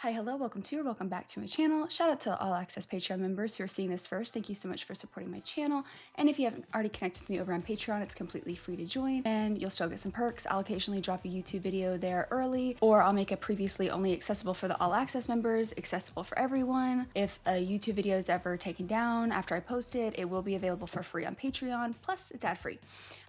Hi, hello, welcome to or welcome back to my channel. Shout out to all access Patreon members who are seeing this first. Thank you so much for supporting my channel. And if you haven't already connected with me over on Patreon, it's completely free to join and you'll still get some perks. I'll occasionally drop a YouTube video there early, or I'll make a previously only accessible for the all access members, accessible for everyone. If a YouTube video is ever taken down after I post it, it will be available for free on Patreon, plus it's ad free.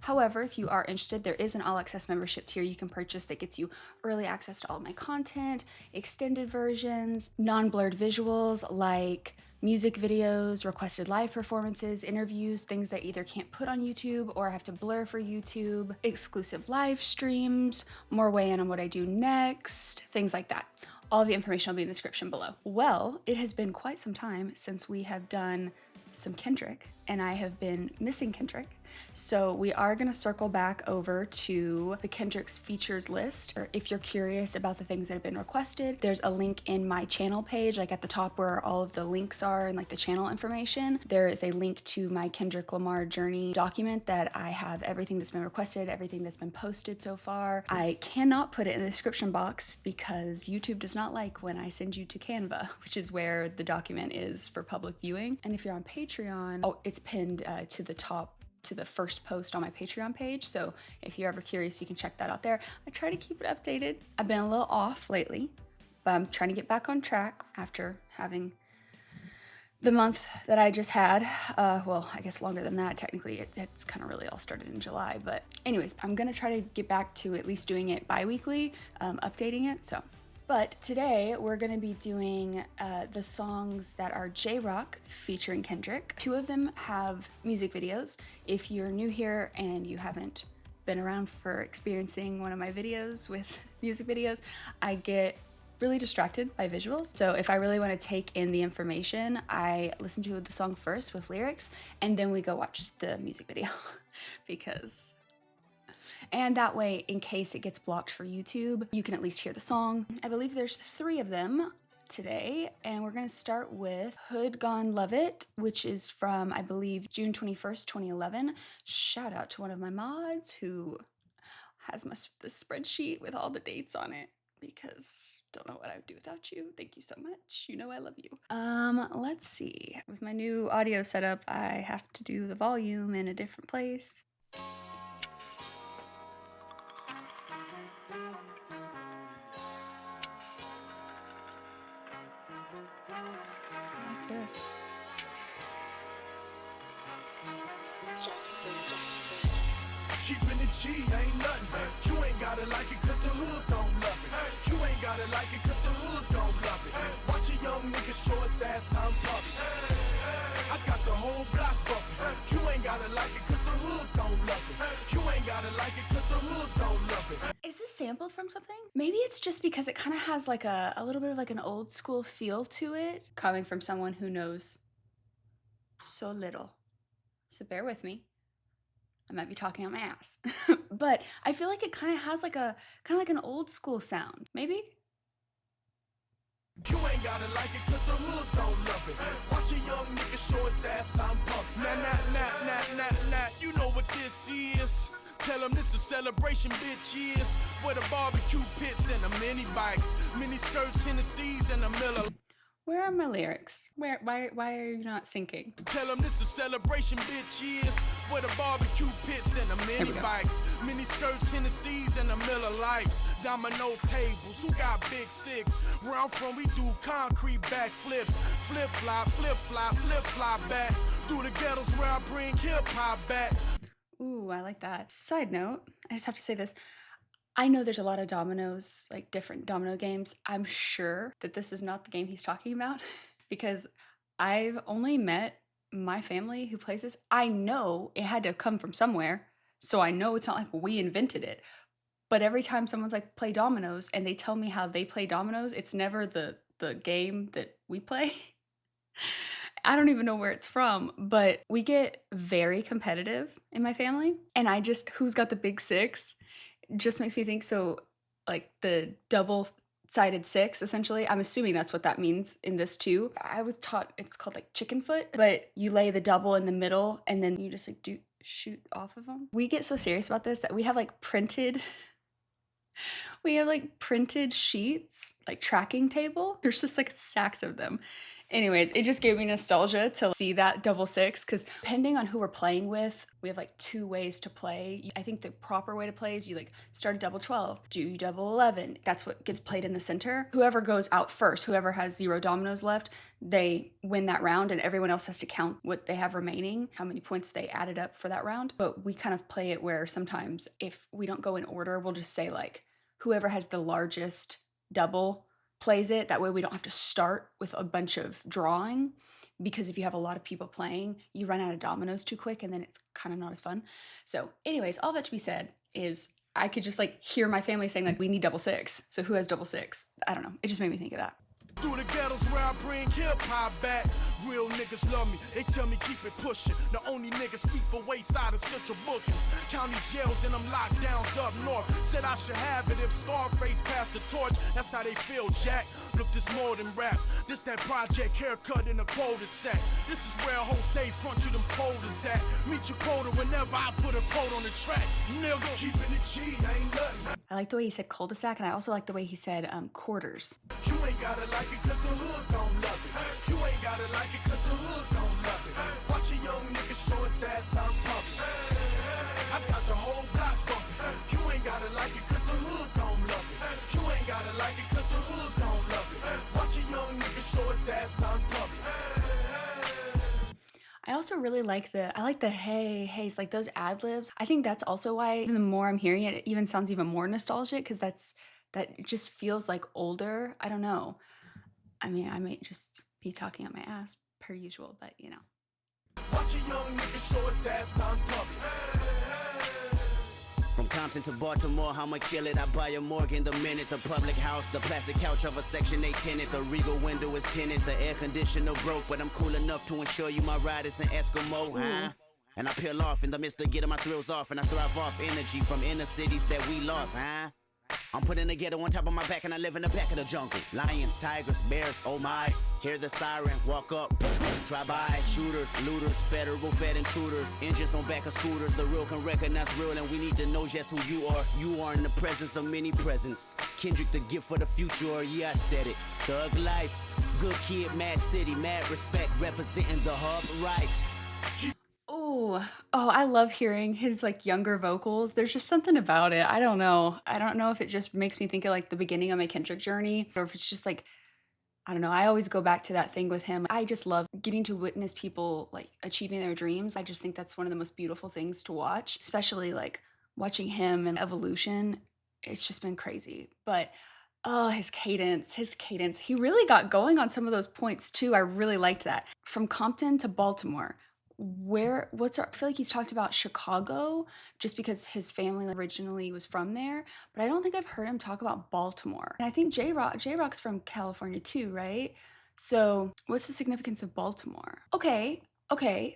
However, if you are interested, there is an all access membership tier you can purchase that gets you early access to all of my content, extended versions, non-blurred visuals like music videos, requested live performances, interviews, things that either can't put on YouTube or I have to blur for YouTube, exclusive live streams, more weigh in on what I do next, things like that. All the information will be in the description below. Well, it has been quite some time since we have done some Kendrick, and I have been missing Kendrick. So we are gonna circle back over to the Kendrick's features list. Or if you're curious about the things that have been requested, there's a link in my channel page, like at the top where all of the links are and like the channel information. There is a link to my Kendrick Lamar journey document that I have everything that's been requested, everything that's been posted so far. I cannot put it in the description box because YouTube does not like when I send you to Canva, which is where the document is for public viewing. And if you're on Patreon, oh, it's pinned to the top, to the first post on my Patreon page. So if you're ever curious, you can check that out there. I try to keep it updated. I've been a little off lately, but I'm trying to get back on track after having the month that I just had. Well, I guess longer than that. Technically, it's kind of really all started in July. But anyways, I'm gonna try to get back to at least doing it bi-weekly, updating it. But today we're gonna be doing the songs that are J-Rock featuring Kendrick. Two of them have music videos. If you're new here and you haven't been around for experiencing one of my videos with music videos, I get really distracted by visuals. So if I really wanna take in the information, I listen to the song first with lyrics, and then we go watch the music video and that way, in case it gets blocked for YouTube, you can at least hear the song. I believe there's 3 of them today, and we're gonna start with Hood Gone Love It, which is from, I believe, June 21st, 2011. Shout out to one of my mods who has the spreadsheet with all the dates on it, because don't know what I would do without you. Thank you so much. You know I love you. Let's see. With my new audio setup, I have to do the volume in a different place. Like this. Keeping it G ain't nothing. You ain't gotta like it cause the hood don't love it. You ain't gotta like it cause the hood don't love it. Watch a young nigga show his ass I'm puppy. I got the whole block bumping. You ain't gotta like it cause the hood don't love it. You ain't gotta like it cause the hood don't love it. Is this sampled from something? Maybe it's just because it kind of has like a little bit of like an old school feel to it, coming from someone who knows so little. So bear with me. I might be talking on my ass. But I feel like it kind of has like an old school sound. Maybe? You ain't gotta like it cause the hood don't love it. Watch a young nigga show his ass I'm pumping. Nah, you know what this is. Tell them this a celebration, bitch, is. Where the barbecue pits and the mini bikes, mini skirts in the seas and the Miller. Where are my lyrics? Why are you not syncing? Tell them this a celebration, bitch, is. Where the barbecue pits and the mini bikes, mini skirts in the seas and the Miller Lights, domino tables, who got big 6? Where I'm from, we do concrete backflips, flip fly back, through the ghettos where I bring hip hop back. Ooh, I like that. Side note, I just have to say this. I know there's a lot of dominoes, like different domino games. I'm sure that this is not the game he's talking about because I've only met my family who plays this. I know it had to come from somewhere, so I know it's not like we invented it. But every time someone's like, play dominoes, and they tell me how they play dominoes, it's never the game that we play. I don't even know where it's from, but we get very competitive in my family. And who's got the big 6? Just makes me think, so like the double-sided 6, essentially. I'm assuming that's what that means in this too. I was taught it's called like chicken foot, but you lay the double in the middle and then you just like shoot off of them. We get so serious about this that we have like printed We have like printed sheets, like tracking table. There's just like stacks of them. Anyways, it just gave me nostalgia to see that double six because depending on who we're playing with, we have like two ways to play. I think the proper way to play is you like start a double 12, do double 11. That's what gets played in the center. Whoever goes out first, whoever has 0 dominoes left, they win that round and everyone else has to count what they have remaining, how many points they added up for that round. But we kind of play it where sometimes if we don't go in order, we'll just say like, whoever has the largest double plays it. That way we don't have to start with a bunch of drawing because if you have a lot of people playing, you run out of dominoes too quick and then it's kind of not as fun. So anyways, all that to be said is I could just like hear my family saying like, we need double six. So who has double six? I don't know. It just made me think of that. Through the ghettos where I bring hip-hop back. Real niggas love me, they tell me keep it pushing. The only niggas speak for wayside of central bookings. County jails and them lockdowns up north. Said I should have it if Scarface passed the torch. That's how they feel, Jack. Look, this more than rap. This that project haircut in a quota sack. This is where Jose front you them quotas at. Meet your quota whenever I put a quote on the track. Nigga, keeping it G ain't nothing. I like the way he said cul-de-sac and I also like the way he said quarters. You ain't gotta like it cause the hood gon' love it. You ain't gotta like it cause the hood gon' love it. Watch a young nigga show his ass out in public. I got the whole block bumping. You ain't gotta like it cause the hood gon' love it. You ain't gotta like it cause the hood gon' love it. Watch a young nigga show his ass out in public. I also really like the heys, like those ad libs. I think that's also why even the more I'm hearing it, it even sounds even more nostalgic because that just feels like older. I don't know. I mean, I might just be talking out my ass per usual, but you know. Watch a young nigga show his ass out in public. From Compton to Baltimore, I'ma kill it. I buy a morgue in the minute. The public house, the plastic couch of a Section 8 tenant. The Regal window is tinted. The air conditioner broke, but I'm cool enough to ensure you my ride is an Eskimo, huh? And I peel off in the midst of getting my thrills off, and I thrive off energy from inner cities that we lost, huh? I'm putting the ghetto on top of my back and I live in the back of the jungle. Lions, tigers, bears, oh my. Hear the siren, walk up, drive by. Shooters, looters, federal fed intruders. Engines on back of scooters, the real can recognize real. And we need to know just who you are. You are in the presence of many presents. Kendrick, the gift for the future, or yeah, I said it. Thug life, good kid, mad city, mad respect. Representing the hub, right. Oh, I love hearing his like younger vocals. There's just something about it. I don't know. I don't know if it just makes me think of like the beginning of my Kendrick journey or if it's just like, I don't know. I always go back to that thing with him. I just love getting to witness people like achieving their dreams. I just think that's one of the most beautiful things to watch, especially like watching him and evolution. It's just been crazy. But oh, his cadence. He really got going on some of those points too. I really liked that. From Compton to Baltimore. I feel like he's talked about Chicago just because his family originally was from there, but I don't think I've heard him talk about Baltimore. And I think J-Rock's from California too, right? So what's the significance of Baltimore? Okay,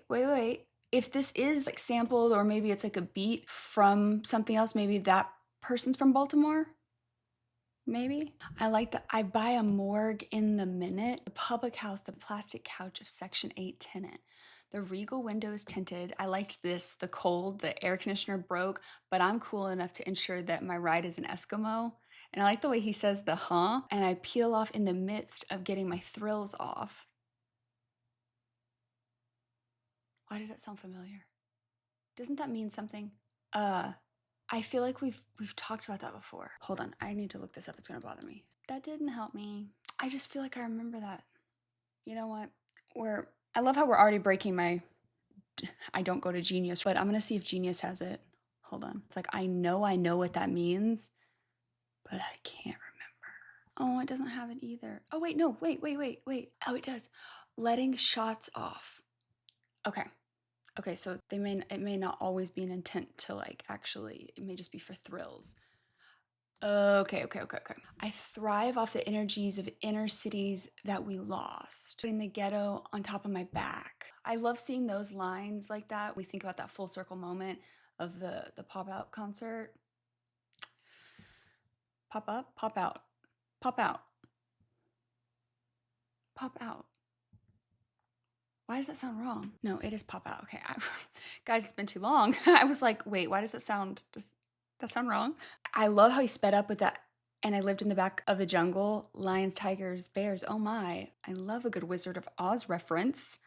wait. If this is like sampled or maybe it's like a beat from something else, maybe that person's from Baltimore? Maybe. I like that I buy a morgue in the minute. The public house, the plastic couch of Section 8 tenant. The Regal window is tinted. I liked this. The cold, the air conditioner broke, but I'm cool enough to ensure that my ride is an Eskimo. And I like the way he says the huh, and I peel off in the midst of getting my thrills off. Why does that sound familiar? Doesn't that mean something? I feel like we've talked about that before. Hold on, I need to look this up. It's gonna bother me. That didn't help me. I just feel like I remember that. You know what? I love how we're already breaking my I don't go to Genius, but I'm gonna see if Genius has it. Hold on. It's like I know what that means, but I can't remember. Oh, it doesn't have it either. Oh wait, no, wait. Oh, it does. Letting shots off. Okay, so it may not always be an intent to like actually, it may just be for thrills. Okay. I thrive off the energies of inner cities that we lost. Putting the ghetto on top of my back. I love seeing those lines like that. We think about that full circle moment of the pop out concert. Pop up, pop out, pop out, pop out. Why does that sound wrong? No, it is pop out. Okay, guys, it's been too long. I was like, wait, why does it sound just That sound wrong? I love how he sped up with that. And I lived in the back of the jungle. Lions, tigers, bears. Oh my. I love a good Wizard of Oz reference.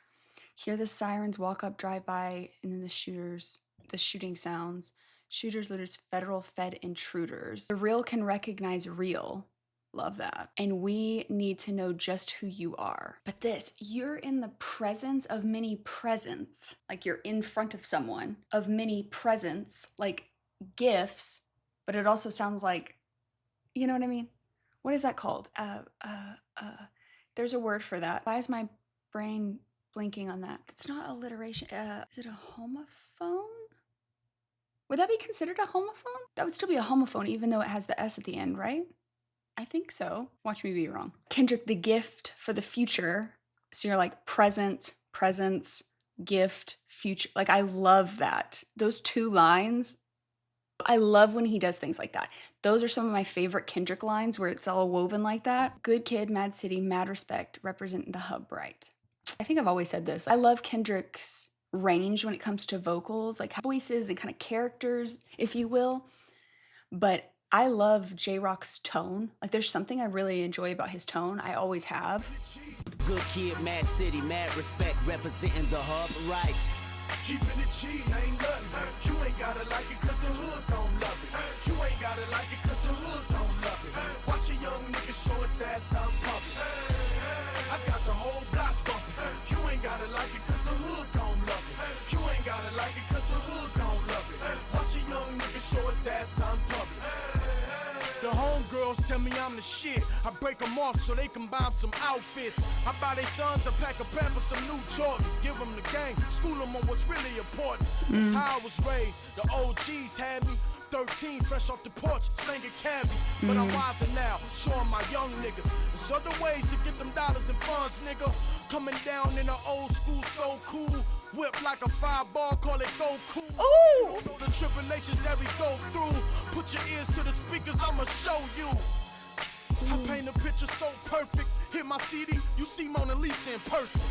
Hear the sirens walk up, drive by, and then the shooting sounds. Shooters, looters, federal fed intruders. The real can recognize real. Love that. And we need to know just who you are. But this, you're in the presence of many presents. Like you're in front of someone, of many presents, like gifts, but it also sounds like, you know what I mean? What is that called? There's a word for that. Why is my brain blinking on that? It's not alliteration. Is it a homophone? Would that be considered a homophone? That would still be a homophone, even though it has the S at the end, right? I think so. Watch me be wrong. Kendrick, the gift for the future. So you're like presence, gift, future. Like I love that. Those two lines. I love when he does things like that. Those are some of my favorite Kendrick lines where it's all woven like that. Good kid, mad city, mad respect, representing the hub right. I think I've always said this. I love Kendrick's range when it comes to vocals, like voices and kind of characters, if you will. But I love J-Rock's tone. Like there's something I really enjoy about his tone. I always have. Good kid, mad city, mad respect, representing the hub right. Keeping it G ain't nothing. You ain't gotta like it cause the hood don't love it. You ain't gotta like it cause the hood don't love it. Watch a young nigga show his ass out public. I got the whole block bumping. You ain't gotta like it cause the hood don't love it. You ain't gotta like it cause the hood don't love it. Watch a young nigga show his ass out public. The homegirls tell me I'm the shit. I break them off so they can buy them some outfits. I buy their sons a pack of Pampers, some new Jordans. Give them the game, school them on what's really important. That's how I was raised. The OGs had me 13, fresh off the porch, slinging cabbie. But I'm wiser now, showing my young niggas there's other ways to get them dollars and funds, nigga. Coming down in the old school, so cool. Whip like a fireball, call it go cool. Ooh! Know the tribulations that we go through. Put your ears to the speakers, I'ma show you. I paint a picture so perfect. Hit my CD, you see Mona Lisa in person.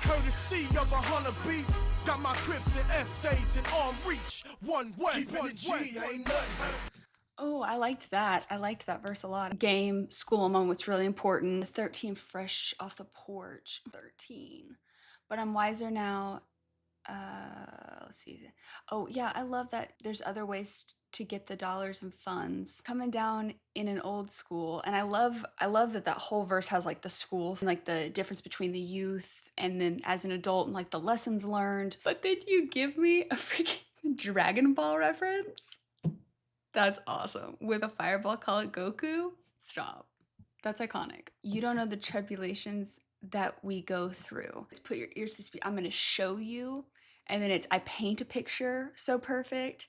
Courtesy of a hunter beat. Got my Crips and essays in arm reach. One way, one way. Ain't nothing. Oh, I liked that. I liked that verse a lot. Game, school among what's really important. 13 fresh off the porch. 13. But I'm wiser now. Let's see. Oh, yeah, I love that there's other ways to get the dollars and funds. Coming down in an old school. And I love that whole verse has like the schools and like the difference between the youth and then as an adult and like the lessons learned. But then you give me a freaking Dragon Ball reference. That's awesome. With a fireball, call it Goku. Stop. That's iconic. You don't know the tribulations that we go through. Let's put your ears to speak. I'm going to show you. And then it's I paint a picture so perfect.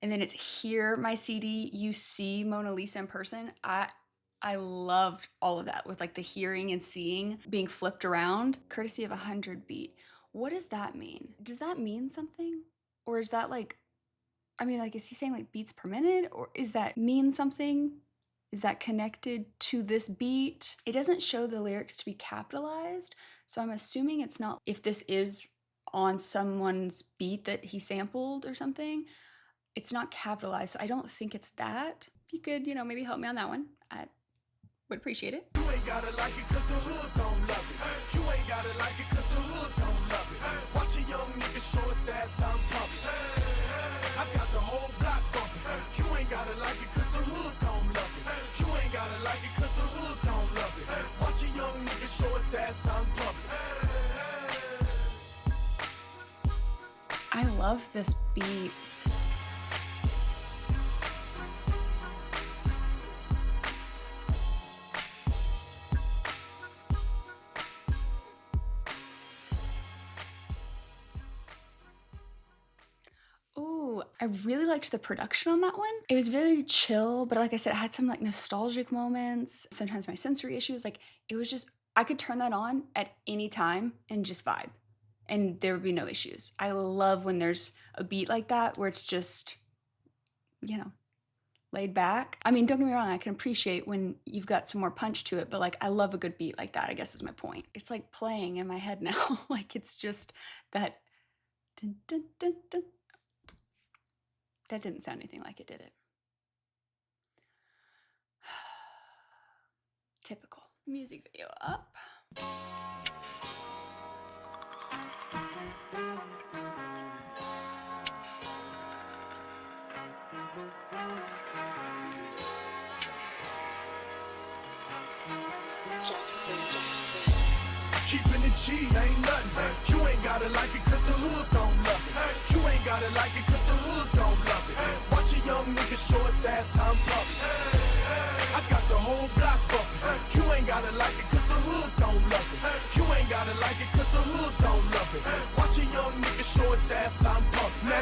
And then it's hear my CD. You see Mona Lisa in person. I loved all of that with like the hearing and seeing being flipped around. Courtesy of 100 beat. What does that mean? Does that mean something? Or is that like, I mean, like, is he saying like beats per minute? Or is that mean something? Is that connected to this beat? It doesn't show the lyrics to be capitalized, so I'm assuming it's not, if this is on someone's beat that he sampled or something, it's not capitalized, so I don't think it's that. If you could, maybe help me on that one, I would appreciate it. You ain't gotta like it cause the hood don't love it. You ain't gotta like it cause the hood don't love it. Watch a young nigga show his ass out public. I got the whole block bumping. You ain't gotta like it cause the hood don't love it. You ain't gotta like it cause the hood don't love it. Watch a young nigga show his ass out public. I love this beat. I really liked the production on that one. It was very chill, but like I said, it had some like nostalgic moments. Sometimes my sensory issues, like it was just, I could turn that on at any time and just vibe and there would be no issues. I love when there's a beat like that where it's just, laid back. I mean, don't get me wrong, I can appreciate when you've got some more punch to it, but like I love a good beat like that, I guess is my point. It's like playing in my head now. Like it's just that dun, dun, dun, dun. That didn't sound anything like it, did it? Music video up. Keeping it G ain't nothing. You ain't gotta like it cause the hood don't love it. You ain't gotta like it cause the hood don't love it. Watch a young nigga show his ass I'm pumping. I got the whole block bumping. You ain't gotta like it cause the hood don't love it. You ain't gotta like it cause the hood don't love it. Watch a young nigga show his ass I'm pumping.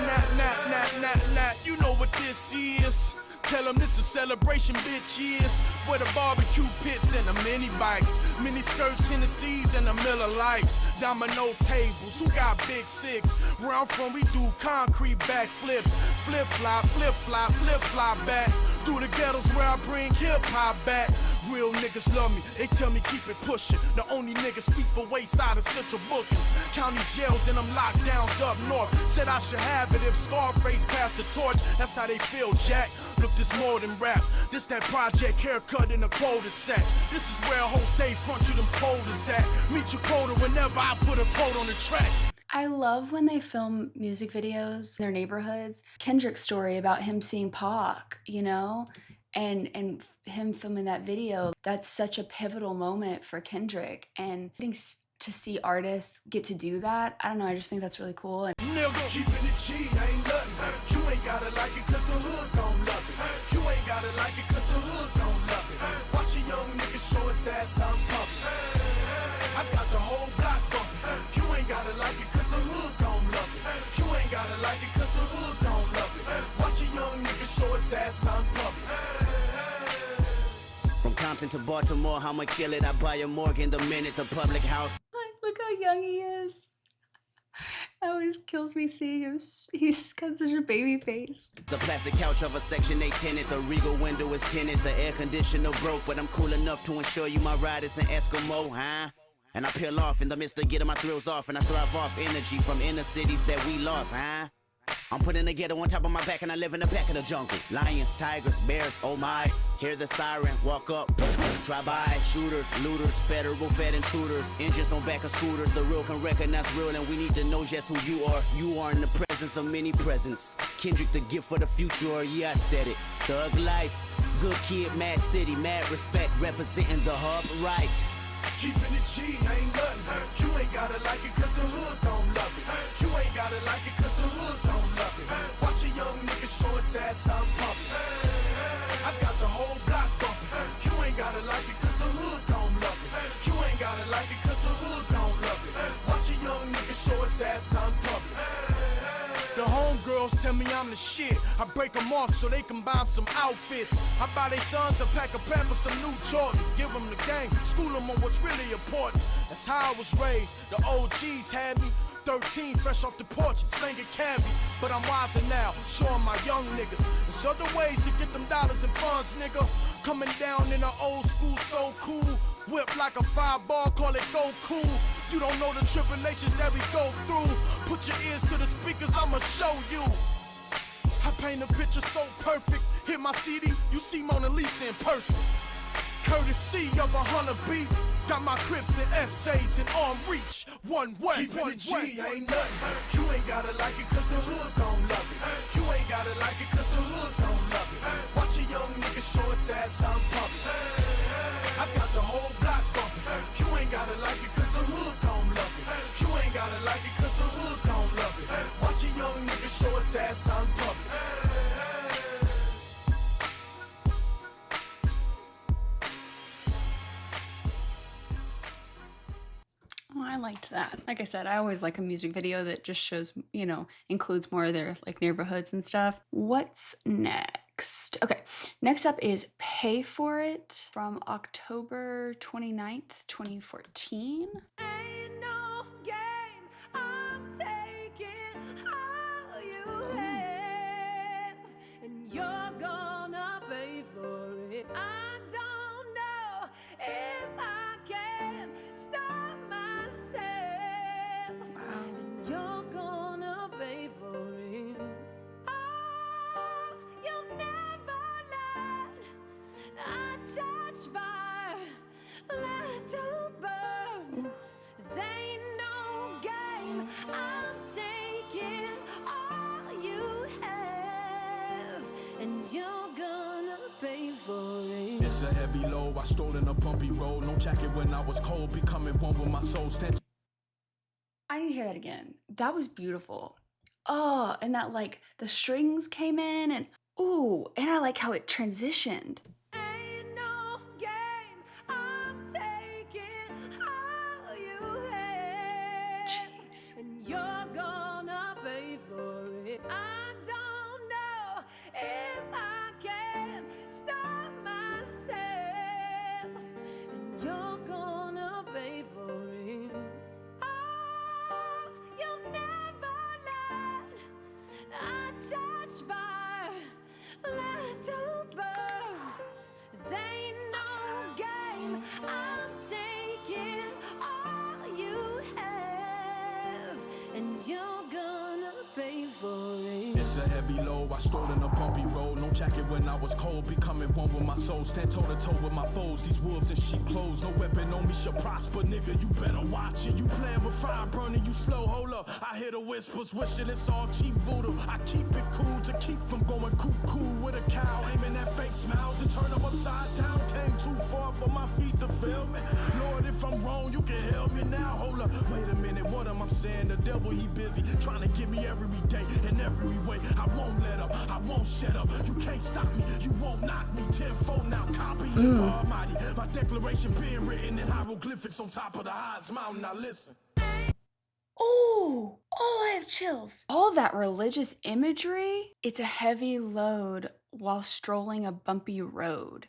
Nah, you know what this is. Tell them this is celebration, bitch, yes. Where the barbecue pits and the mini bikes, mini skirts in the seas and the Miller Lights, domino tables, who got big six? Where I'm from, we do concrete backflips, flip flop back. Through the ghettos where I bring hip hop back. Real niggas love me, they tell me keep it pushing. The only niggas speak for Wayside and Central Bookings. County jails and them lockdowns up north. Said I should have it if Scarface passed the torch. That's how they feel, Jack. Look, this more than rap. This that project haircut in a quota set. This is where Jose front you them quotas at. Meet your quota whenever I put a quote on the track. I love when they film music videos in their neighborhoods. Kendrick's story about him seeing Pac, you know, and him filming that video. That's such a pivotal moment for Kendrick, and getting to see artists get to do that, I don't know, I just think that's really cool. And Nigga, keeping it G ain't nothing. You ain't gotta like it cause the hood don't love it. You ain't gotta like it cause the hood don't love it. Watch a young nigga show his ass I'm pumping. I got the whole block bumping. You ain't gotta like it cause the hood don't love it. You ain't gotta like it cause the hood don't love it. Watch a young nigga show his ass I'm pumping. From Compton to Baltimore, I'ma kill it. I buy a Morgan the minute the public house. look how young he is. That always kills me seeing him. He's got such a baby face. The plastic couch of a Section 8 tenant. The regal window is tinted. The air conditioner broke, but I'm cool enough to ensure you my ride is an Eskimo, huh? And I peel off in the midst of getting my thrills off, and I thrive off energy from inner cities that we lost, huh? I'm putting the ghetto on top of my back, and I live in the back of the jungle. Lions, tigers, bears, oh my. Hear the siren, walk up, drive by. Shooters, looters, federal fed intruders. Engines on back of scooters. The real can recognize real, and we need to know just who you are. You are in the presence of many presents. Kendrick, the gift for the future, or yeah, I said it. Thug life, good kid, mad city, mad respect, representing the hub right. Keeping it G ain't nothing. You ain't gotta like it cause the hood don't love it. You ain't gotta like it cause the hood don't love it. Watch a young nigga show his ass I'm pumping. I got the whole block bumping. You ain't gotta like it cause the hood don't love it. You ain't gotta like it cause the hood don't love it. Watch a young nigga show his ass I'm pumping. The homegirls tell me I'm the shit. I break them off so they can buy them some outfits. I buy their sons a pack of Pampers, some new Jordans. Give them the game, school them on what's really important. That's how I was raised. The OGs had me 13, fresh off the porch, slinging cabbie. But I'm wiser now, showing my young niggas there's other ways to get them dollars and funds, nigga. Coming down in an old school, so cool. Whip like a fireball, call it go cool. You don't know the tribulations that we go through. Put your ears to the speakers, I'ma show you. I paint a picture so perfect. Hit my CD, you see Mona Lisa in person. Courtesy of a hunter beat. Got my Crips and essays in arm reach. One way, keeping it G ain't nothing. You ain't gotta like it cause the hood don't love it. You ain't gotta like it cause the hood don't love it. Watch a young nigga show his ass I'm pumping. I got the whole block bumping. You ain't gotta like it cause the hood don't love it. You ain't gotta like it cause the hood don't love it. Watch a young nigga show his ass I'm pumping. Oh, I liked that. Like I said, I always like a music video that just shows, you know, includes more of their like neighborhoods and stuff. What's next? Okay, next up is Pay For It from October 29th, 2014. Ain't no game, I'm taking all you have, and you're gonna pay for it. I don't know if I can stop myself, and you're gonna pay for it. Oh, you'll never let I touch fire. Let it. It's a heavy load, I stroll in a bumpy road. No jacket when I was cold, becoming one with my soul. Stand I need to hear that again. That was beautiful. Oh, and that like the strings came in and ooh, and I like how it transitioned. Ain't no game, I'm taking all you have. Jeez. And you're gonna pay for it. I don't know if I can stop myself. And you're gonna pay for it. Oh, you'll never let I touch fire, let to burn. This ain't no game, I'm taking all you have, and you're gonna pay for it. It's a heavy load, I stroll in a bumpy road. No jacket when I was cold, becoming one with my soul. Stand toe to toe with my foes, these wolves in sheep clothes. No weapon on me shall prosper, nigga, you better watch it. You playing with fire, burning you slow, hold up. I hear the whispers, wishing it's all cheap voodoo. I keep it cool to keep from going cuckoo with a cow. Aiming at fake smiles and turn them upside down. Came too far for my feet to feel me. Lord, if I'm wrong, you can help me now. Hold up, wait a minute, what am I saying? The devil, he busy, trying to get me every day in every way. I won't let up, I won't shut up. You can't stop me, you won't knock me. 10-4 now, copy live almighty. My declaration being written in hieroglyphics on top of the highest mountain. Now listen. Oh, I have chills. All that religious imagery, it's a heavy load while strolling a bumpy road.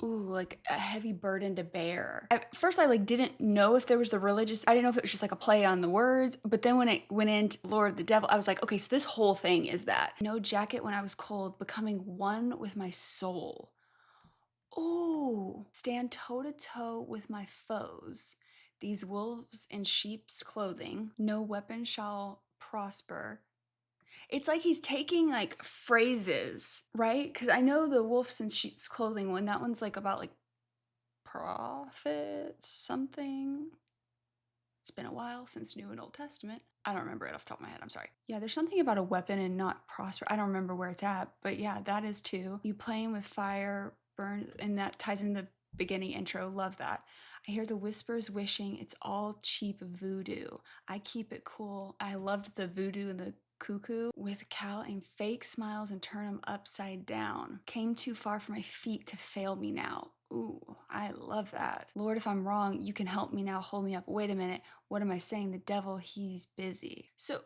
Ooh, like a heavy burden to bear. At first, I like didn't know if there was the religious, I didn't know if it was just like a play on the words, but then when it went into Lord the Devil, I was like, okay, so this whole thing is that. No jacket when I was cold, becoming one with my soul. Ooh, stand toe to toe with my foes. These wolves in sheep's clothing, no weapon shall prosper. It's like he's taking like phrases, right? Because I know the wolves in sheep's clothing one, that one's like about like prophets, something. It's been a while since New and Old Testament. I don't remember it off the top of my head, I'm sorry. Yeah, there's something about a weapon and not prosper. I don't remember where it's at, but yeah, that is too. You playing with fire, burn, and that ties in the beginning intro, love that. I hear the whispers wishing it's all cheap voodoo. I keep it cool. I loved the voodoo and the cuckoo with cow and fake smiles and turn them upside down. Came too far for my feet to fail me now. Ooh, I love that. Lord, if I'm wrong, you can help me now, hold me up. Wait a minute, what am I saying? The devil, he's busy. So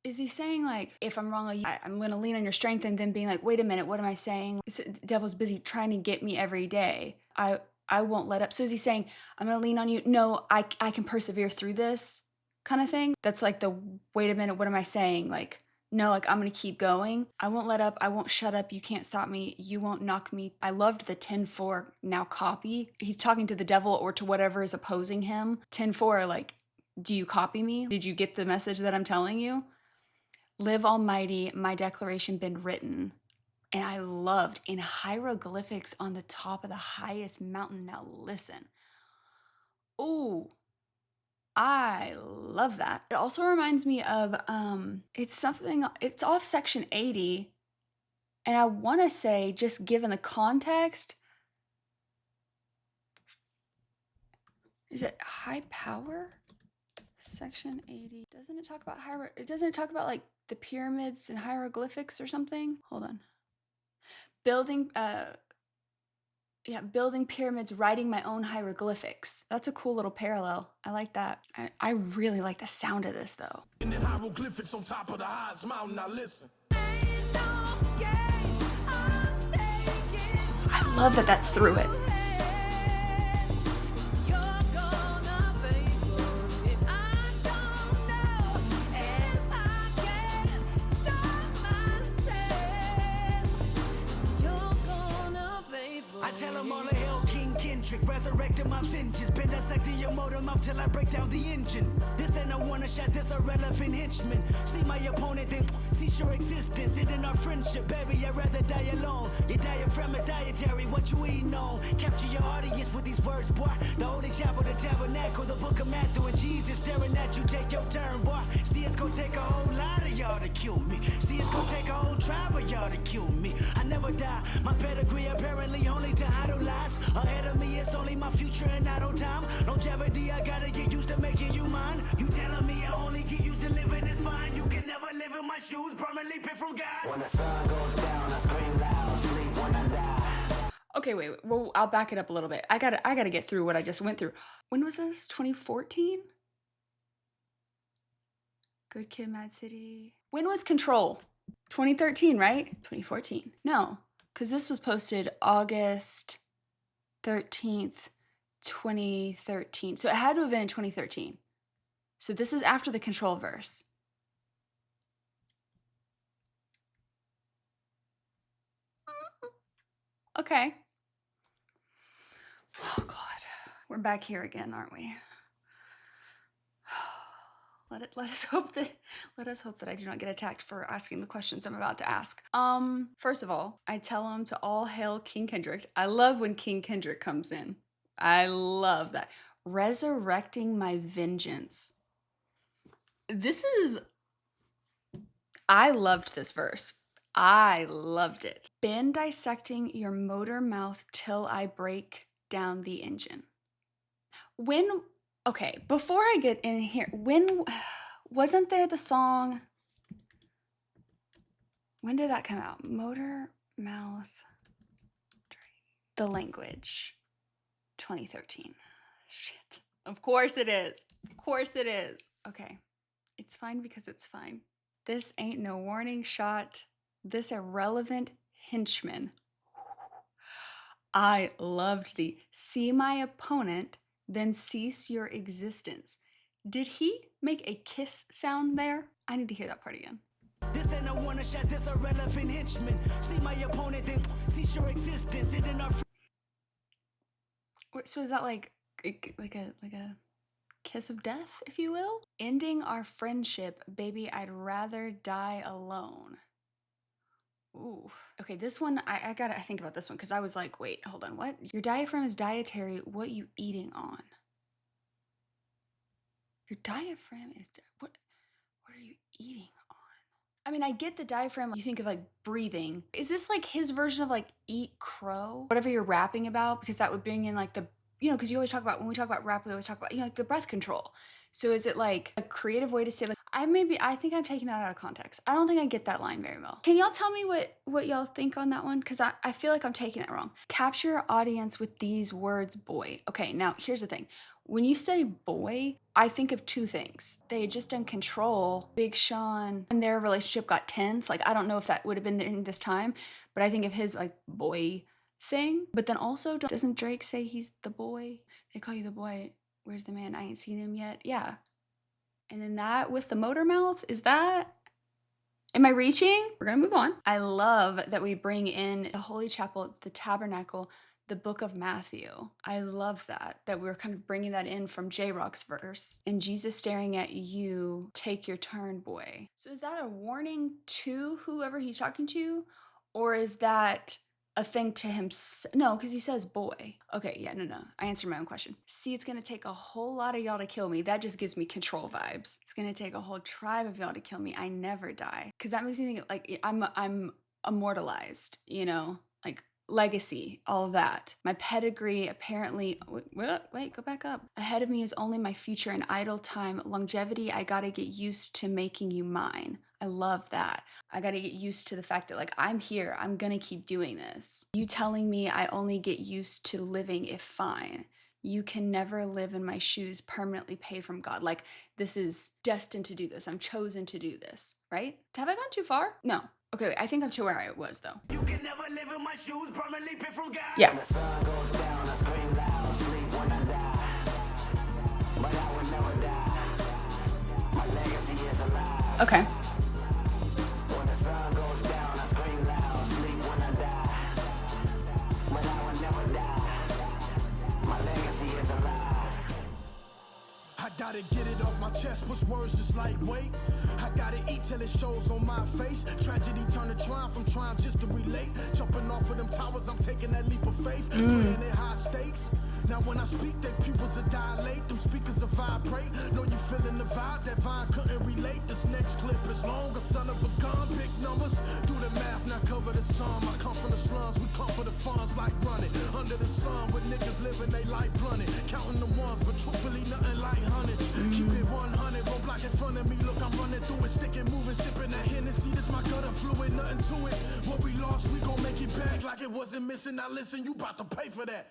is he saying like, if I'm wrong, like, I'm gonna lean on your strength, and then being like, wait a minute, what am I saying? The devil's busy trying to get me every day. I won't let up. So is he saying, I'm gonna lean on you? No, I can persevere through this kind of thing? That's like the, wait a minute, what am I saying? Like, no, like I'm gonna keep going. I won't let up, I won't shut up, you can't stop me, you won't knock me. I loved the 10-4 now copy. He's talking to the devil or to whatever is opposing him. 10-4, like, do you copy me? Did you get the message that I'm telling you? Live almighty, my declaration been written. And I loved in hieroglyphics on the top of the highest mountain. Now listen. Ooh, I love that. It also reminds me of, it's off section 80. And I want to say, just given the context, is it high power? Section 80. Doesn't it talk about doesn't it talk about like the pyramids and hieroglyphics or something? Hold on. Building pyramids, writing my own hieroglyphics. That's a cool little parallel. I like that. I really like the sound of this though. And then hieroglyphics on top of the highest mountain. Now listen. I love that that's through it. I tell them all of hell, King Kendrick, resurrected my vengeance. been dissecting your motor mouth till I break down the engine. This ain't a one shot, this a relevant henchman. See my opponent, then cease your existence. Ending our friendship, baby, I'd rather die alone. Your diaphragm is dietary, what you eating on? Capture your audience with these words, boy. The Holy Chapel, the Tabernacle, the Book of Matthew, and Jesus staring at you. Take your turn, boy. See, it's gonna take a whole lot of y'all to kill me. See, it's gonna take a whole tribe of y'all to kill me. I never die. My pedigree apparently only to idolize. Ahead of me, it's only my future and idle time. Longevity, I gotta get used to making you mine. You telling me I only get used to living is fine. You can never live in my shoes, permanently picked from God. When the sun goes down, I scream loud, sleep when I die. Okay, wait. Well, I'll back it up a little bit. I gotta get through what I just went through. When was this? 2014? Good Kid, Mad City. When was Control? 2013, right? 2014. No, because this was posted August 13th, 2013. So it had to have been in 2013. So this is after the Control verse. Okay. Oh God, we're back here again, aren't we? Let us hope that I do not get attacked for asking the questions I'm about to ask. First of all, I tell him to all hail King Kendrick. I love when King Kendrick comes in. I love that. Resurrecting my vengeance. I loved this verse. I loved it. Been dissecting your motor mouth till I break down the engine. Okay, before I get in here, wasn't there the song? When did that come out? Motor mouth, the language, 2013. Shit. Of course it is. Of course it is. Okay, it's fine because it's fine. This ain't no warning shot. This irrelevant henchman. I loved the see my opponent, then cease your existence. Did he make a kiss sound there? I need to hear that part again. This ain't no one shot, this a relevant henchman. See my opponent, then cease your existence. Ending our So is that like a kiss of death, if you will? Ending our friendship, baby, I'd rather die alone. Ooh. Okay, this one, I gotta think about this one because I was like, wait, hold on, what? Your diaphragm is dietary, what you eating on? Your diaphragm is, what are you eating on? I mean, I get the diaphragm, you think of like breathing. Is this like his version of like eat crow? Whatever you're rapping about, because that would bring in like the, because you always talk about, when we talk about rap, we always talk about, like the breath control. So is it like a creative way to say like, I think I'm taking that out of context. I don't think I get that line very well. Can y'all tell me what y'all think on that one? Because I feel like I'm taking it wrong. Capture your audience with these words, boy. Okay, now here's the thing. When you say boy, I think of two things. They had just done Control, Big Sean, and their relationship got tense. Like, I don't know if that would have been in this time, but I think of his like boy thing. But then also, doesn't Drake say he's the boy? They call you the boy. Where's the man? I ain't seen him yet. Yeah. And then that with the motor mouth, is that, am I reaching? We're gonna move on. I love that we bring in the Holy Chapel, the Tabernacle, the Book of Matthew. I love that we're kind of bringing that in from J-Rock's verse. And Jesus staring at you, take your turn, boy. So is that a warning to whoever he's talking to? Or is that a thing to him? No, because he says boy. Okay, yeah, no. I answered my own question. See, it's going to take a whole lot of y'all to kill me. That just gives me Control vibes. It's going to take a whole tribe of y'all to kill me. I never die. Because that makes me think like I'm immortalized, like legacy, all of that. My pedigree apparently, wait, go back up. Ahead of me is only my future and idle time. Longevity, I got to get used to making you mine. I love that. I got to get used to the fact that like, I'm here, I'm going to keep doing this. You telling me I only get used to living if fine. You can never live in my shoes, permanently pay from God. Like, this is destined to do this. I'm chosen to do this, right? Have I gone too far? No. Okay, wait, I think I'm to where I was though. You can never live in my shoes, permanently picked from God. Yeah. When the sun goes down, I scream loud, sleep when I die. But I would never die. My legacy is alive. Okay. When the sun goes down, I scream loud, sleep when I die. But I would never die. My legacy is alive. gotta get it off my chest, push words just lightweight. I gotta eat till it shows on my face. Tragedy turn to triumph, I'm trying just to relate. Jumping off of them towers, I'm taking that leap of faith. Playing at high stakes. Now when I speak, their pupils will dilate. Them speakers will vibrate. Know you feeling the vibe, that vine couldn't relate. This next clip is longer, son of a gun. Big numbers, do the math, now cover the sum. I come from the slums, we come for the funds like running. Under the sun, with niggas living they life blunted. Counting the ones, but truthfully nothing like hundreds. Keep it 100, roadblock in front of me. Look, I'm running through it, sticking, moving, sipping that Hennessy. This my gutter fluid, nothing to it. What we lost, we gon' make it back like it wasn't missing. Now listen, you about to pay for that.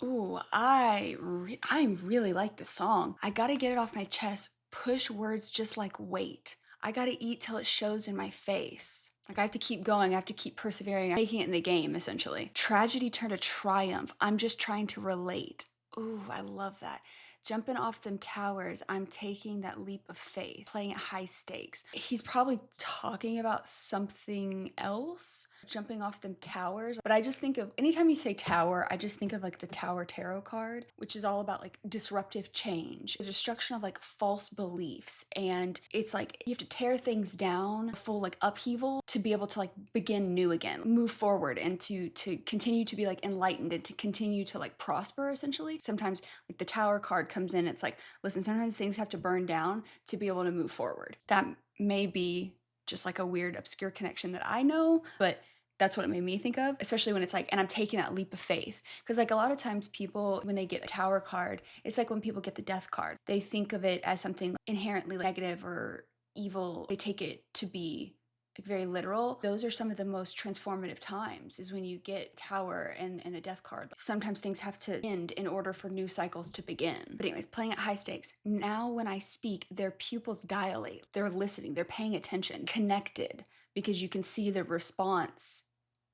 Ooh, I really like this song. I gotta get it off my chest. Push words just like weight. I gotta eat till it shows in my face. Like I have to keep going. I have to keep persevering. I'm making it in the game, essentially. Tragedy turned to triumph. I'm just trying to relate. Ooh, I love that. Jumping off them towers, I'm taking that leap of faith, playing at high stakes. He's probably talking about something else, jumping off them towers. But I just think of, anytime you say tower, I just think of like the Tower Tarot card, which is all about like disruptive change, the destruction of like false beliefs. And it's like you have to tear things down, full like upheaval to be able to like begin new again, move forward and to continue to be like enlightened and to continue to like prosper essentially. Sometimes like the Tower card comes in, it's like, listen, sometimes things have to burn down to be able to move forward. That may be just like a weird obscure connection that I know, but that's what it made me think of, especially when it's like, and I'm taking that leap of faith. Because like a lot of times people, when they get a Tower card, it's like when people get the Death card, they think of it as something inherently negative or evil. They take it to be like very literal. Those are some of the most transformative times, is when you get Tower and the Death card. Sometimes things have to end in order for new cycles to begin. But anyways, playing at high stakes. Now when I speak, their pupils dilate. They're listening, they're paying attention, connected, because you can see the response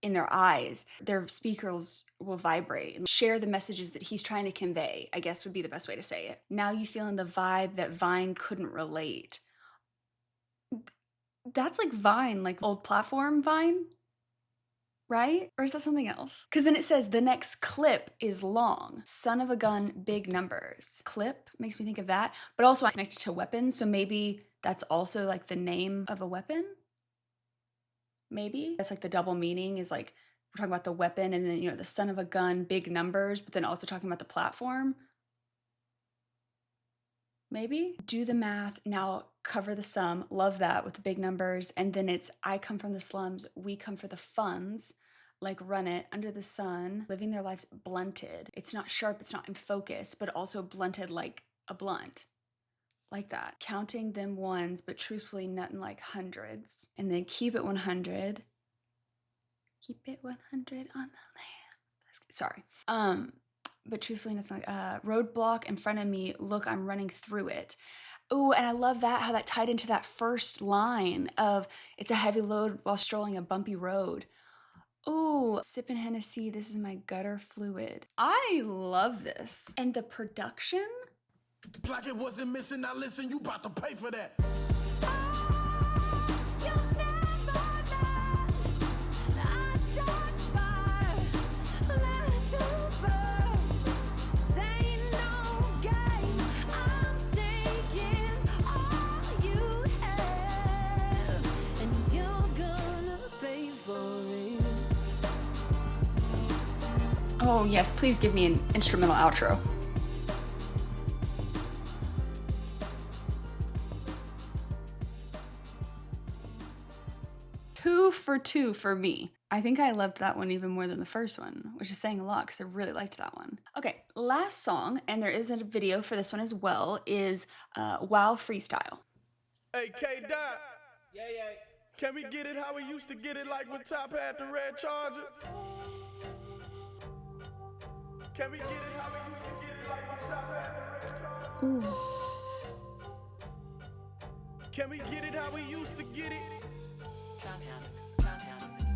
in their eyes. Their speakers will vibrate and share the messages that he's trying to convey, I guess would be the best way to say it. Now you feeling the vibe that Vine couldn't relate. That's like Vine, like old platform Vine, right? Or is that something else? Because then it says the next clip is long. Son of a gun, big numbers. Clip makes me think of that, but also connected to weapons. So maybe that's also like the name of a weapon. Maybe that's like the double meaning, is like we're talking about the weapon and then, you know, the son of a gun, big numbers, but then also talking about the platform. Maybe. Do the math, now cover the sum. Love that with the big numbers. And then it's I come from the slums, we come for the funds, like run it under the sun, living their lives blunted. It's not sharp, it's not in focus, but also blunted like a blunt. Like that. Counting them ones, but truthfully nothing like hundreds. And then keep it 100. Keep it 100 on the land. Sorry. But truthfully nothing like roadblock in front of me. Look, I'm running through it. Oh, and I love that, how that tied into that first line of it's a heavy load while strolling a bumpy road. Oh, sipping Hennessy, this is my gutter fluid. I love this. And the production? Like it wasn't missing, now listen, you about to pay for that. Oh yes, please give me an instrumental outro. Two for two for me. I think I loved that one even more than the first one, which is saying a lot because I really liked that one. Okay, last song, and there is a video for this one as well, is Wow Freestyle. Hey, K-Dot. Yeah. Can we get it how we used to get it, like when Top had the red Charger? Can we get it how we used to get it, like when Top had the red Charger? Ooh. Can we get it how we used to get it?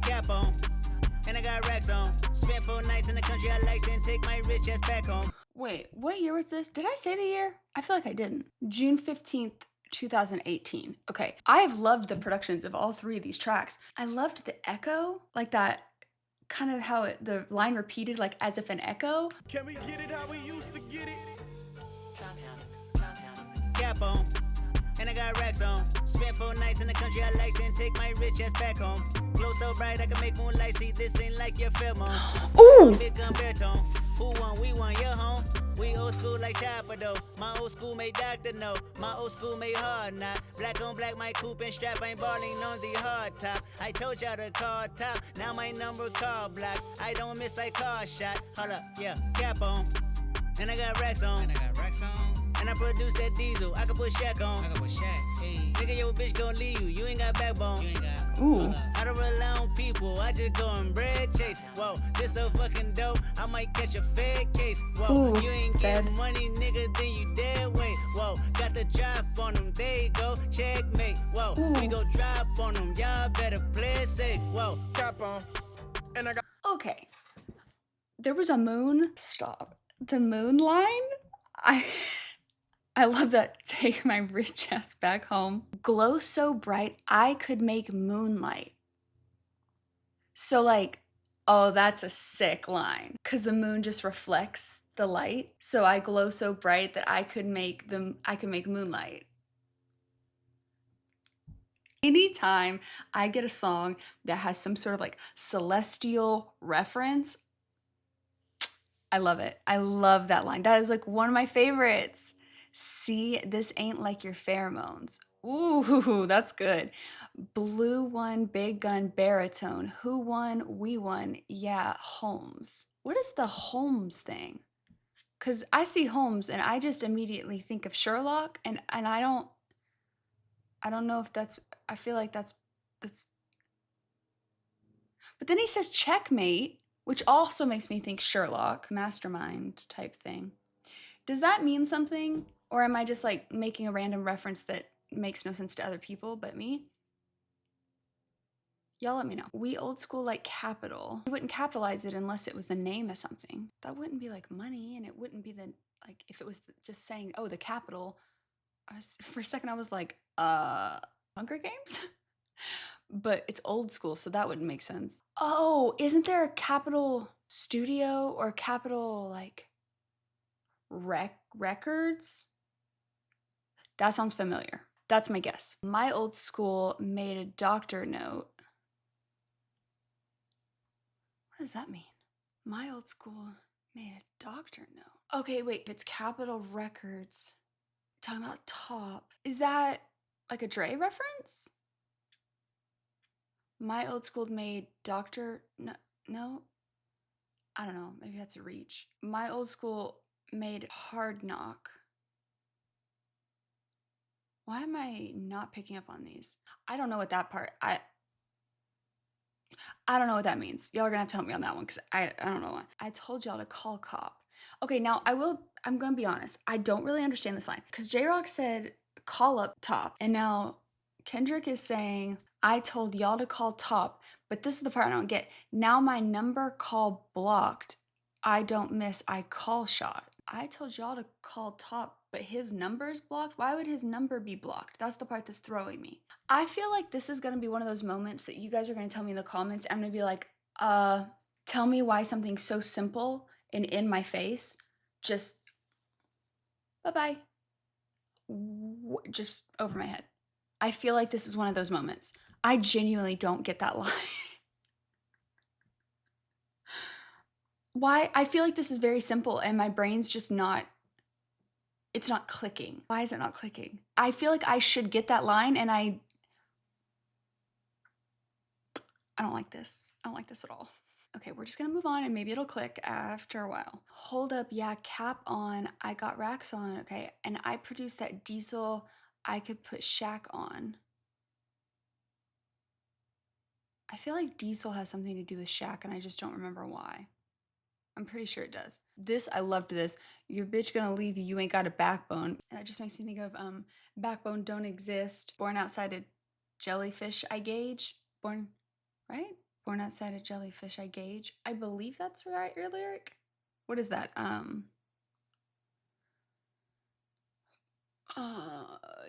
Cap on, and I got racks on. Spent 4 nights in the country I like, then take my rich ass back home. Wait, what year was this? Did I say the year? I feel like I didn't. June 15th, 2018. Okay, I have loved the productions of all 3 of these tracks. I loved the echo, like that kind of how the line repeated like as if an echo. Can we get it how we used to get it? cap on. And I got racks on. Spent 4 nights in the country I like, then take my rich ass back home. Glow so bright I can make moonlight see. This ain't like your pheromones. Ooh. Big gun baritone. Who won? We won. Your home. We old school like Chopper though. My old school made Doctor know. My old school made hard not. Black on black, my coupe and strap ain't balling on the hard top. I told y'all to call top. Now my number call block. I don't miss, I call shot. Hold up, yeah, cap on. And I got racks on. And I produce that diesel. I can put Shaq on. Hey. Nigga, your bitch gon' leave you. You ain't got backbone. Ooh. I don't rely on people. I just go and bread chase. Whoa, this so fucking dope. I might catch a fed case. Whoa, Ooh, you ain't getting fed. money, nigga, then you dead weight. Whoa, got the drop on them. There you go, checkmate. Whoa, we go drop on them. Y'all better play it safe. Whoa, Cap on. And I got Okay. There was a moon. Stop. The moon line? I love that. Take my rich ass back home. Glow so bright, I could make moonlight. So like, oh, that's a sick line. Cause the moon just reflects the light. So I glow so bright that I could make moonlight. Anytime I get a song that has some sort of like celestial reference, I love it. I love that line. That is like one of my favorites. See, this ain't like your pheromones. Ooh, that's good. Blue one, big gun, baritone. Who won? We won. Yeah, Holmes. What is the Holmes thing? Because I see Holmes and I just immediately think of Sherlock, and I don't know if that's, I feel like that's. But then he says checkmate, which also makes me think Sherlock, mastermind type thing. Does that mean something? Or am I just like making a random reference that makes no sense to other people but me? Y'all let me know. We old school like capital. We wouldn't capitalize it unless it was the name of something. That wouldn't be like money, and it wouldn't be the, like if it was just saying, oh, the capital. For a second I was like, Hunger Games? But it's old school, so that wouldn't make sense. Oh, isn't there a Capitol Studio or Capitol like records? That sounds familiar. That's my guess. My old school made a doctor note. What does that mean? My old school made a doctor note. Okay, wait, it's Capitol Records. Talking about top. Is that like a Dre reference? My old school made doctor, no, I don't know, maybe that's a reach. My old school made hard knock. Why am I not picking up on these? I don't know what that part, I don't know what that means. Y'all are gonna have to help me on that one because I don't know. I told y'all to call cop. Okay, now I'm gonna be honest. I don't really understand this line because J-Rock said call up top, and now Kendrick is saying, I told y'all to call top, but this is the part I don't get. Now my number call blocked. I don't miss, I call shot. I told y'all to call top, but his number's blocked? Why would his number be blocked? That's the part that's throwing me. I feel like this is gonna be one of those moments that you guys are gonna tell me in the comments. I'm gonna be like, tell me why something so simple and in my face just, bye-bye. Just over my head. I feel like this is one of those moments. I genuinely don't get that line. Why? I feel like this is very simple and my brain's just not, it's not clicking. Why is it not clicking? I feel like I should get that line and I don't like this. I don't like this at all. Okay, we're just gonna move on and maybe it'll click after a while. Hold up, yeah, cap on. I got racks on, okay. And I produced that diesel. I could put Shaq on. I feel like diesel has something to do with Shaq and I just don't remember why. I'm pretty sure it does. This, I loved this. Your bitch gonna leave you, you ain't got a backbone. That just makes me think of backbone don't exist. Born outside a jellyfish I gauge. Born, right? Born outside a jellyfish I gauge. I believe that's right, your lyric. What is that?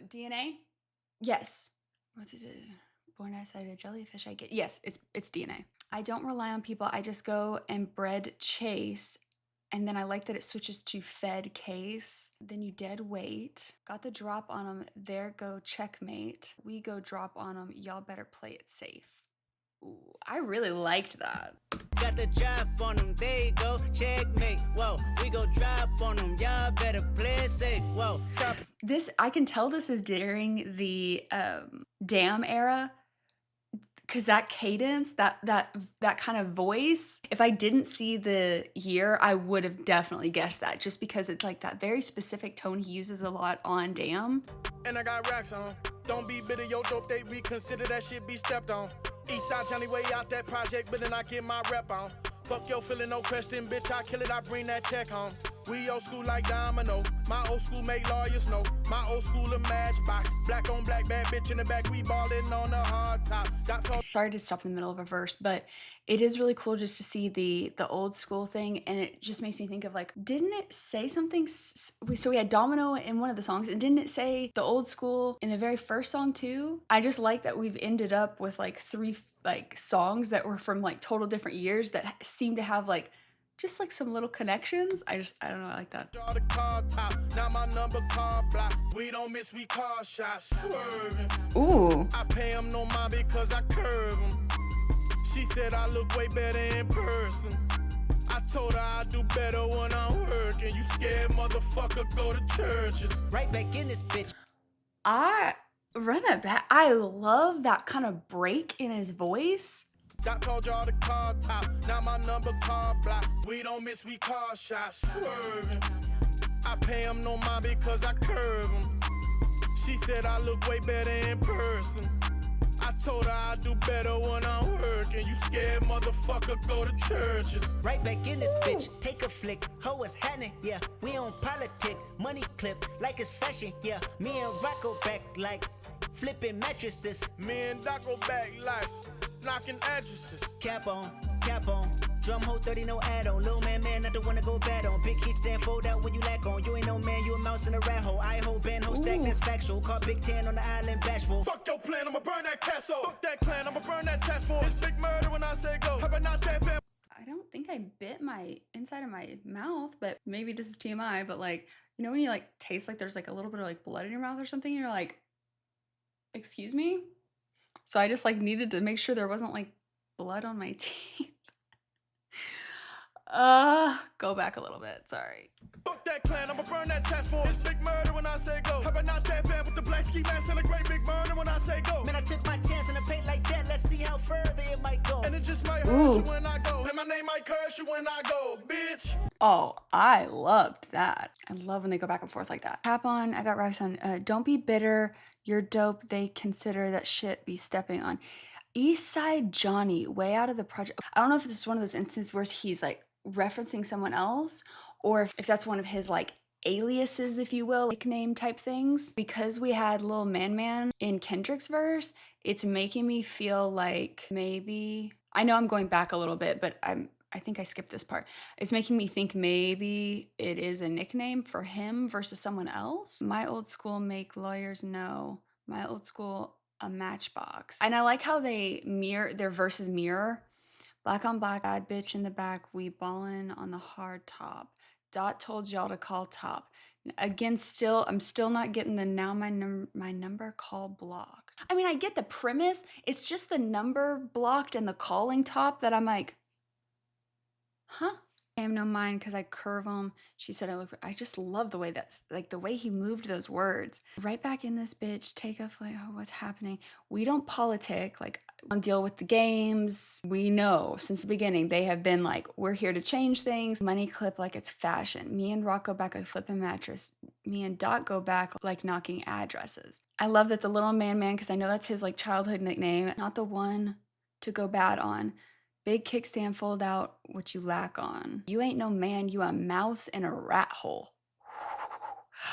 DNA? Yes. What is it? Born outside a jellyfish I get. Yes, it's DNA. I don't rely on people. I just go and bread chase. And then I like that it switches to fed case. Then you dead weight. Got the drop on them. There go checkmate. We go drop on them. Y'all better play it safe. Ooh, I really liked that. Got the drop on them, there you go, checkmate. Whoa, we go drop on them, y'all better play it safe. Whoa, drop. This, I can tell this is during the Damn era, because that cadence, that kind of voice, if I didn't see the year, I would have definitely guessed that, just because it's like that very specific tone he uses a lot on Damn. And I got racks on. Don't be bitter, yo, dope, they reconsider that shit be stepped on. Eastside Johnny way out that project, but then I get my rep on. Fuck yo, feeling no question, bitch, I kill it, I bring that check home. We old school like domino. My old school make lawyers know. My old school a matchbox. Black on black, bad bitch in the back, we ballin' on the hard top. Sorry to stop in the middle of a verse, but it is really cool just to see the old school thing, and it just makes me think of like, didn't it say something? So we had Domino in one of the songs, and didn't it say the old school in the very first song too? I just like that we've ended up with like 3 like songs that were from like total different years that seem to have like just like some little connections. I don't know, I like that. The car top, now my number car block. We don't miss, we car shots, swerving. Ooh. I pay him no mind because I curve him. She said I look way better in person. I told her I do better when I'm working. You scared motherfucker, go to churches. Right back in this bitch. I run that back. I love that kind of break in his voice. I told y'all the car top, now my number car block. We don't miss, we car shots, swerving. I pay him no mind because I curve him. She said I look way better in person. I told her I do better when I'm working. You scared motherfucker, go to churches. Right back in this bitch, take a flick. Ho, what's happening? Yeah, we on politic. Money clip, like it's fashion. Yeah, me and Rocco back like flipping mattresses. Me and Doc go back like knocking addresses. Cap on, drum hole 30, no add-on. Little man, not the one to go bad on. Big hits then fold out when you lack on. You ain't no man, you a mouse in a rat hole. I hold band, hold stack, that's factual. Call Big 10 on the island, bashful. Fuck your plan, I'ma burn that castle. Fuck that clan, I'ma burn that task force. It's big murder when I say go. How about not that fam? I don't think I bit my inside of my mouth, but maybe this is TMI, but like, you know when you like taste like there's like a little bit of like blood in your mouth or something, and you're like, excuse me? So I just like needed to make sure there wasn't like blood on my teeth. Go back a little bit, sorry. Fuck that clan, I'ma burn that task force. It's big murder when I say go. How about not that fan with the black ski mask and a great big murder when I say go. Man, I took my chance in a paint like that. Let's see how further it might go. And it just might hurt you when I go. And my name might curse you when I go, bitch. Oh, I loved that. I love when they go back and forth like that. Tap on, I got racks on. Don't be bitter, you're dope. They consider that shit be stepping on. Eastside Johnny, way out of the project. I don't know if this is one of those instances where he's like referencing someone else, or if that's one of his like aliases, if you will, nickname type things. Because we had Lil Man in Kendrick's verse, it's making me feel like maybe, I know I'm going back a little bit, but I think I skipped this part. It's making me think maybe it is a nickname for him versus someone else. My old school make lawyers know. My old school a matchbox. And I like how they mirror, their verses mirror. Black on black, bad bitch in the back, we ballin' on the hard top. Dot told y'all to call top. Again, I'm still not getting the now my number call blocked. I mean, I get the premise. It's just the number blocked and the calling top that I'm like, huh? I have no mind because I curve them. She said I just love the way that's like the way he moved those words. Right back in this bitch, take off like, oh, what's happening? We don't politic, like deal with the games. We know since the beginning they have been like, we're here to change things. Money clip like it's fashion. Me and Rock go back like flipping mattress. Me and Dot go back like knocking addresses. I love that the little man, because I know that's his like childhood nickname, not the one to go bad on. Big kickstand fold out what you lack on. You ain't no man, you a mouse in a rat hole.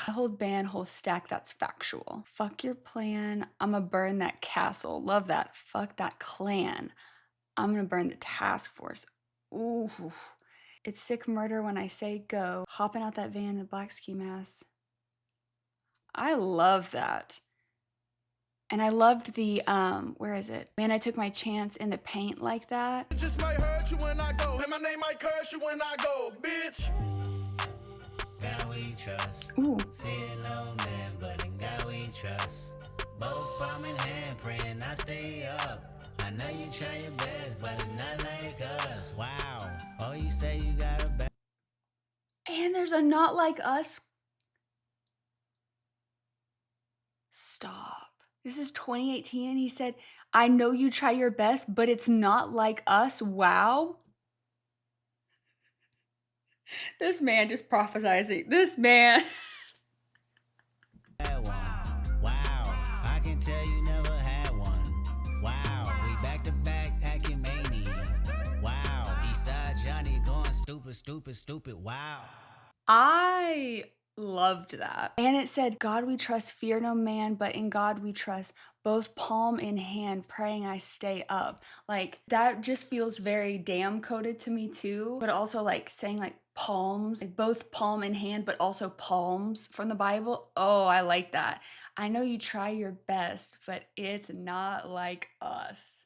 Hold band, whole stack, that's factual. Fuck your plan, I'ma burn that castle. Love that. Fuck that clan. I'm gonna burn the task force. Ooh. It's sick murder when I say go. Hopping out that van in the black ski mask. I love that. And I loved the, where is it? Man, I took my chance in the paint like that. It just might hurt you when I go, and my name might curse you when I go, bitch. God we trust. Ooh. Fear no man, but in God we trust. Both palm in hand, praying I stay up. I know you try your best, but it's not like us. Wow. Oh, you say you got a back. And there's a Not Like Us. Stop. This is 2018 and he said, I know you try your best, but it's not like us. Wow. This man just prophesizing. This man. Wow, I can tell you never had one. Wow, we back to back acting mania. Wow, Eastside Johnny going stupid. Wow. I loved that. And it said, God we trust, fear no man, but in God we trust, both palm in hand, praying I stay up. Like, that just feels very damn coded to me too. But also like saying like palms, like both palm in hand, but also palms from the Bible. Oh, I like that. I know you try your best, but it's not like us.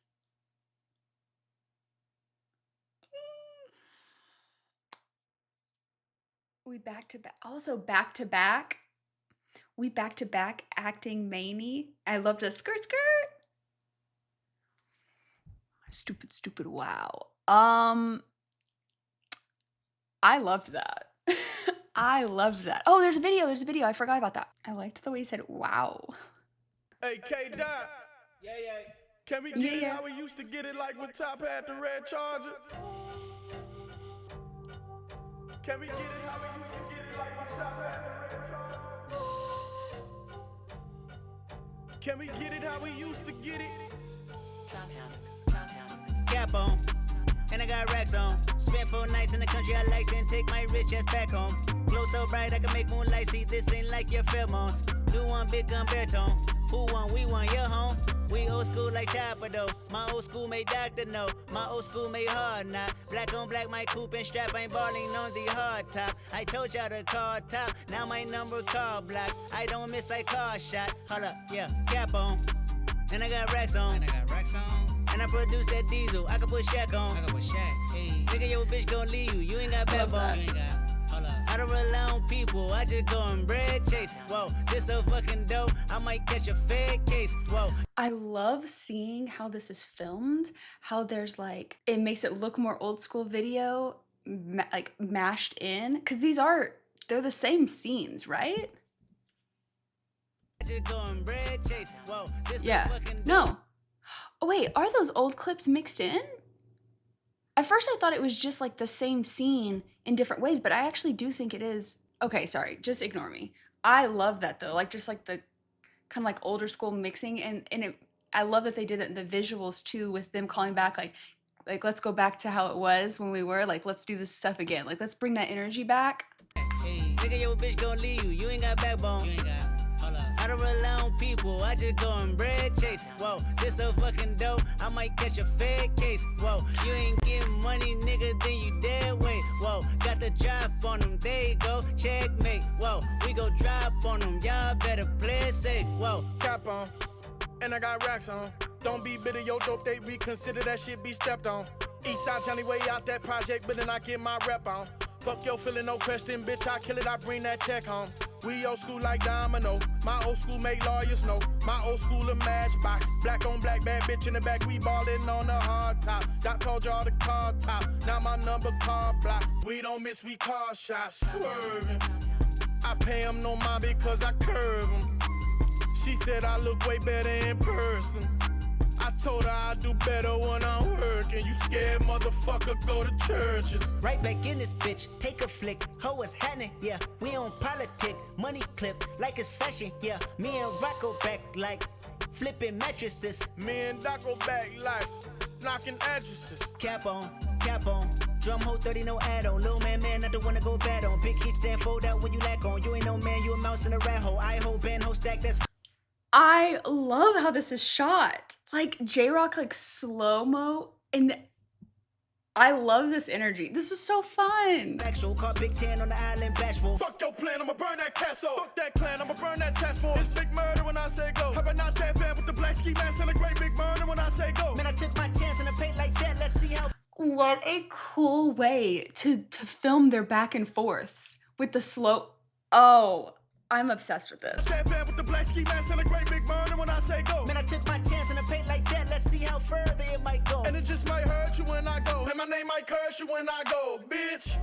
We back to back. Also back to back. We back to back acting Maney. I loved a skirt. Stupid. Wow. I loved that. I loved that. Oh, there's a video. I forgot about that. I liked the way he said wow. Hey, K-Dot. Yeah. Can we get it how we used to get it, like when Top had the red Charger? Can we get it how we used to get it, like when Top had the red Charger? Can we get it how we used to get it? Cap on, and I got racks on. Spent 4 nights in the country I like, then take my rich ass back home. Glow so bright I can make moonlight see. This ain't like your pheromones. New one, big gun baritone. Who won? We won. Your home. We old school like Chopper though. My old school made Dr. No. My old school made hard not. Black on black, my coupe and strap. Ain't balling on the hard top. I told y'all to call top. Now my number call block. I don't miss, I call shot. Hold up, yeah, cap on. And I got racks on. And I produce that diesel. I can put Shaq on. Hey. Nigga, your bitch gon' leave you. You ain't got backbone. I don't rely on people. I just go and bread chase. Whoa, this so fucking dope. I might catch a fed case. Whoa. I love seeing how this is filmed. How there's like, it makes it look more old school video, like mashed in. Cause they're the same scenes, right? I just go and bread chase. Whoa, this Yeah. so fucking dope. No. Oh wait, are those old clips mixed in? At first I thought it was just like the same scene in different ways, but I actually do think it is. Okay, sorry, just ignore me. I love that though, like just like the kind of like older school mixing, and I love that they did it in the visuals too, with them calling back like let's go back to how it was when we were, like let's do this stuff again, like let's bring that energy back. Hey, nigga, your bitch gon' leave you. You ain't got backbone. I don't rely on people. I just go and bread chase. Whoa, this so fucking dope. I might catch a fed case. Whoa, you ain't getting money, nigga, then you dead weight. Whoa, got the drop on them. There you go, checkmate. Whoa, we go drop on them. Y'all better play it safe. Whoa, Cap on, and I got racks on. Don't be bitter, yo dope, they reconsider that shit be stepped on. Eastside Johnny way out that project, but then I get my rep on. Fuck your feeling, no question, bitch, I kill it, I bring that check home. We old school like Domino, my old school make lawyers know. My old school a matchbox, black on black, bad bitch in the back, we ballin' on the hard top. Doc told y'all the car top, now my number car block. We don't miss, we car shots, swerving. I pay him no mind because I curve him. She said I look way better in person. I told her I do better when I'm working. You scared motherfucker, go to churches. right back in this bitch, take a flick. Ho, what's happening? Yeah, we on politic. Money clip like it's fashion. Yeah, me and Rocco back like flipping mattresses. Me and Doc go back like knocking addresses. Cap on, drum hole 30, no add-on. Little man, not the one to go bad on. Big heat stand, fold out when you lack on. You ain't no man, you a mouse in a rat hole. I hold band, ho stack, that's I love how this is shot. Like J-Rock, like slow-mo, and I love this energy. This is so fun. actual. Caught Big 10 on the island, bashful. Fuck your plan, I'ma burn that castle. Fuck that clan, I'ma burn that task force. It's big murder when I say go. How about not that fan with the black ski mask and a great big burner when I say go. Man, I took my chance in the paint like that. Let's see how. What a cool way to film their back and forths with the slow. Oh, I'm obsessed with this. Fan with the black ski mask and a great big burner when I say go. Man, I took my chance in the paint like that. Let's see how further it might go. And it just might hurt you when I go. And my name might curse you when I go, bitch.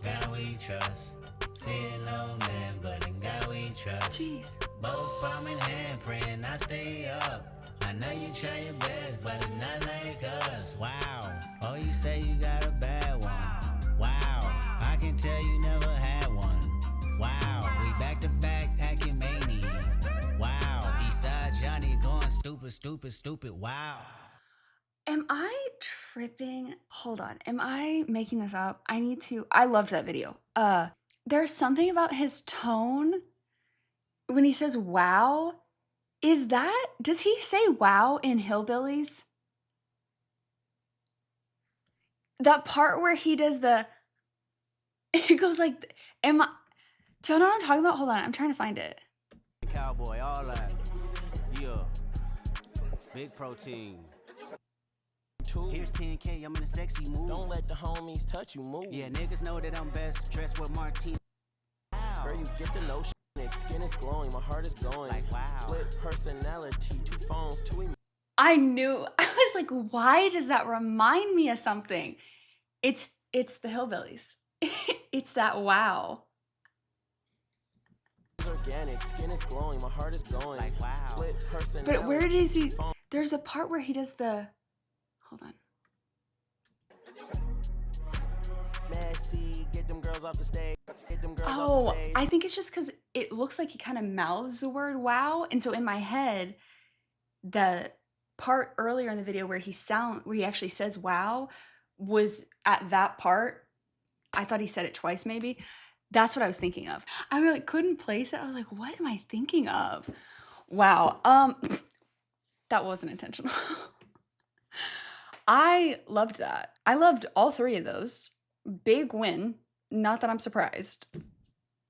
God we trust. Fear no man, but in God we trust. Jeez. Both palm in hand, praying I stay up. I know you try your best, but it's not like us. Wow. Oh, you say you got a bad one. Wow. I can tell you never had one. Wow. We back to back acting mania. Wow. Eastside Johnny going stupid, stupid, stupid. Wow. Am I tripping? Hold on. Am I making this up? I loved that video. There's something about his tone when he says wow. Does he say wow in Hillbillies? That part where he does it goes like, do you know what I'm talking about? Hold on, I'm trying to find it. Cowboy, all that. Yeah. Big protein. Here's 10K, I'm in a sexy mood. Don't let the homies touch you, move. Yeah, niggas know that I'm best dressed with Martine. Girl, you get the notion. Skin is glowing, my heart is going. Like, wow. Split personality, 2 phones, 2 emails. I was like, why does that remind me of something? It's the Hillbillies. It's that wow. Organic, skin is glowing, my heart is going. Like, wow. Split personality. But where does he? There's a part where he does hold on. Messy, get them girls off the stage. Get them girls off the Oh, stage. I think it's just because it looks like he kind of mouths the word wow. And so in my head, the part earlier in the video where he actually says wow was at that part. I thought he said it twice maybe. That's what I was thinking of. I couldn't place it. I was like, what am I thinking of? Wow. That wasn't intentional. I loved that. I loved all 3 of those. Big win. Not that I'm surprised.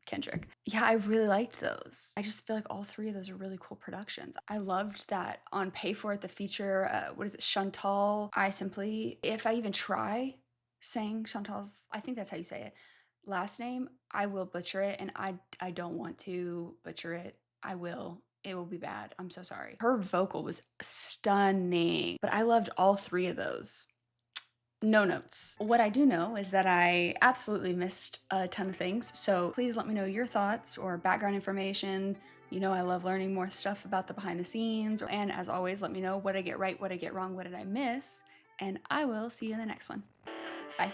Kendrick. Yeah, I really liked those. I just feel like all 3 of those are really cool productions. I loved that on Pay For It, the feature, what is it, Chantal, if I even try saying Chantal's, I think that's how you say it, last name, I will butcher it, and I don't want to butcher it. I will. It will be bad. I'm so sorry. Her vocal was stunning, but I loved all 3 of those. No notes. What I do know is that I absolutely missed a ton of things, so please let me know your thoughts or background information. You know I love learning more stuff about the behind the scenes, and as always, let me know what I get right, what I get wrong, what did I miss, and I will see you in the next one. Bye.